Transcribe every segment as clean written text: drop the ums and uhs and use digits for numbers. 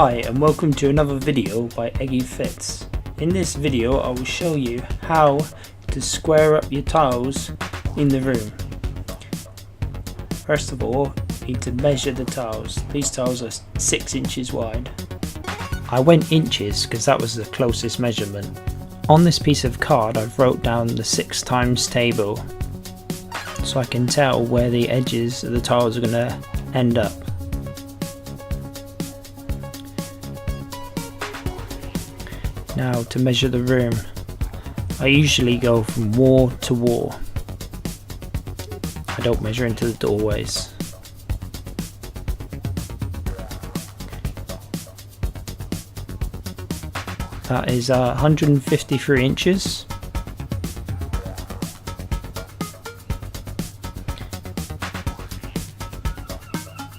Hi and welcome to another video by Eggy Fits. In this video I will show you how to square up your tiles in the room. First of all, you need to measure the tiles. These tiles are 6 inches wide. I went inches because that was the closest measurement. On this piece of card I've wrote down the 6 times table so I can tell where the edges of the tiles are going to end up. Now to measure the room, I usually go from wall to wall. I don't measure into the doorways. That is 153 inches.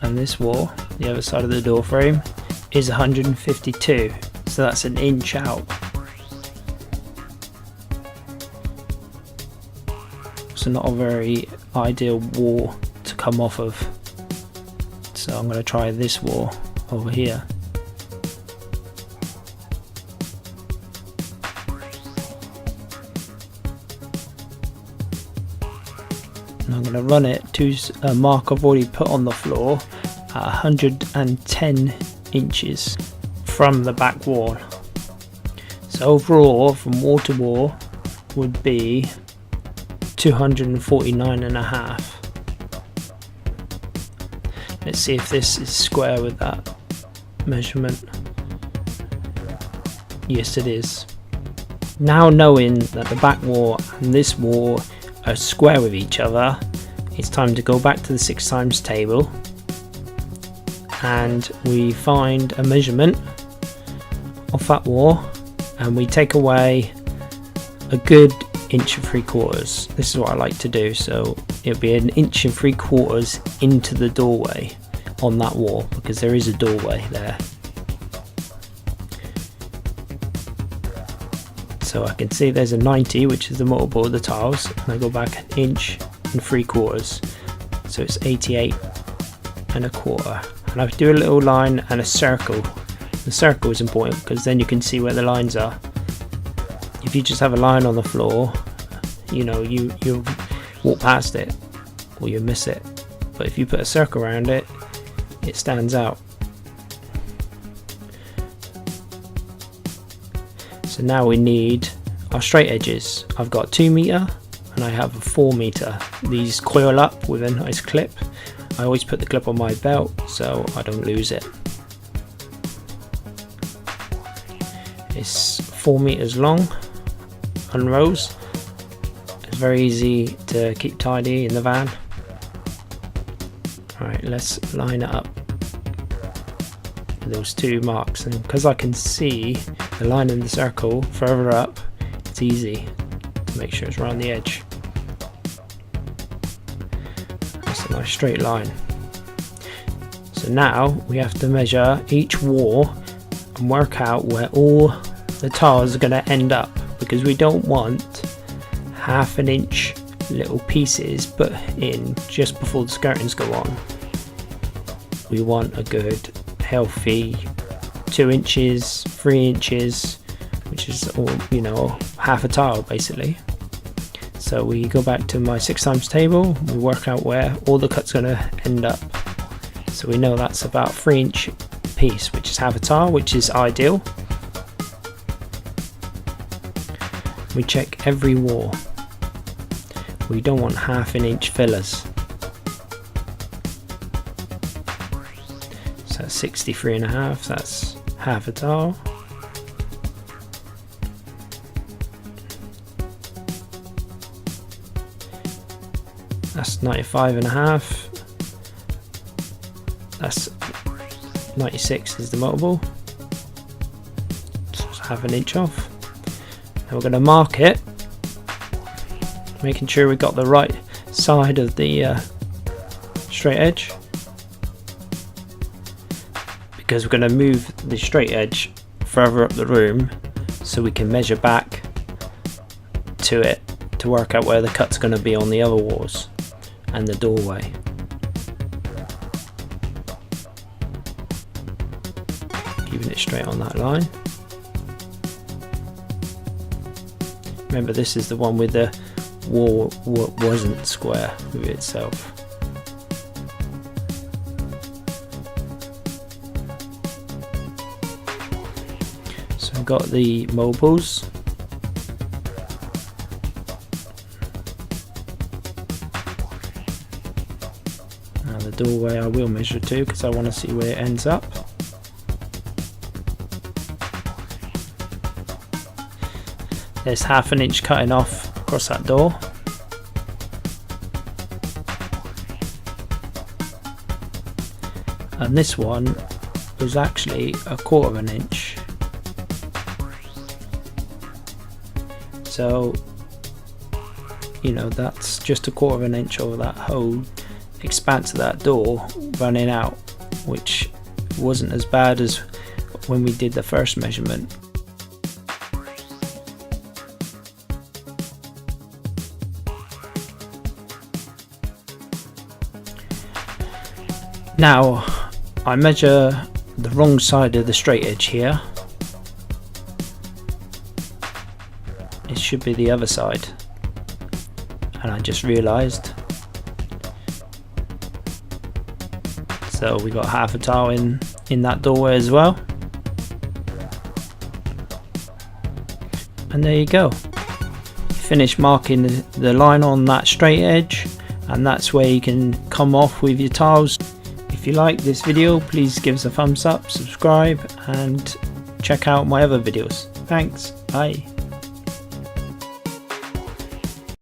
And this wall, the other side of the door frame, is 152. So that's an inch out. So not a very ideal wall to come off of. So I'm going to try this wall over here. And I'm going to run it to a mark I've already put on the floor at 110 inches. From the back wall. So overall from wall to wall would be 249.5. Let's see if this is square with that measurement. Yes, it is. Now knowing that the back wall and this wall are square with each other, it's time to go back to the 6 times table and we find a measurement off that wall and we take away a good 1 3/4 inches. This is what I like to do, so it'll be 1 3/4 inches into the doorway on that wall because there is a doorway there. So I can see there's a 90, which is the multiple of the tiles, and I go back 1 3/4 inches, so it's 88.25. And I do a little line and a circle. The circle is important because then you can see where the lines are. If you just have a line on the floor, you know, you'll walk past it or you miss it. But if you put a circle around it, it stands out. So now we need our straight edges. I've got 2 meter and I have a 4 meter. These coil up with a nice clip. I always put the clip on my belt so I don't lose it. It's 4 meters long, unrolls. It's very easy to keep tidy in the van. Alright, let's line it up with those 2 marks, and because I can see the line in the circle further up, it's easy to make sure it's around the edge. That's a nice straight line. So now we have to measure each wall and work out where all the tiles are going to end up, because we don't want 1/2 inch little pieces put in just before the skirtings go on. We want a good healthy 2 inches, 3 inches, which is all, you know, half a tile basically. So we go back to my 6 times table, we work out where all the cuts going to end up. So we know that's about 3 inch piece, which is half a tile, which is ideal. We check every wall. We don't want 1/2 inch fillers. So that's 63.5, that's half a tile. That's 95.5. That's 96 is the multiple. So it's 1/2 inch off. Now we're going to mark it, making sure we got the right side of the straight edge, because we're going to move the straight edge further up the room so we can measure back to it to work out where the cut's going to be on the other walls and the doorway. keep leaving it straight on that line. Remember, this is the one with the wall wasn't square with itself. So I've got the mobiles. Now the doorway I will measure to, because I want to see where it ends up. There's 1/2 inch cutting off across that door. And this one was actually 1/4 inch. So, you know, that's just 1/4 inch over that whole expanse of that door running out, which wasn't as bad as when we did the first measurement. Now I measure the wrong side of the straight edge here. It should be the other side, and I just realised. So we got 1/2 a tile in that doorway as well. And there you go. Finish marking the line on that straight edge, and that's where you can come off with your tiles. If you like this video, please give us a thumbs up, subscribe, and check out my other videos. Thanks, bye.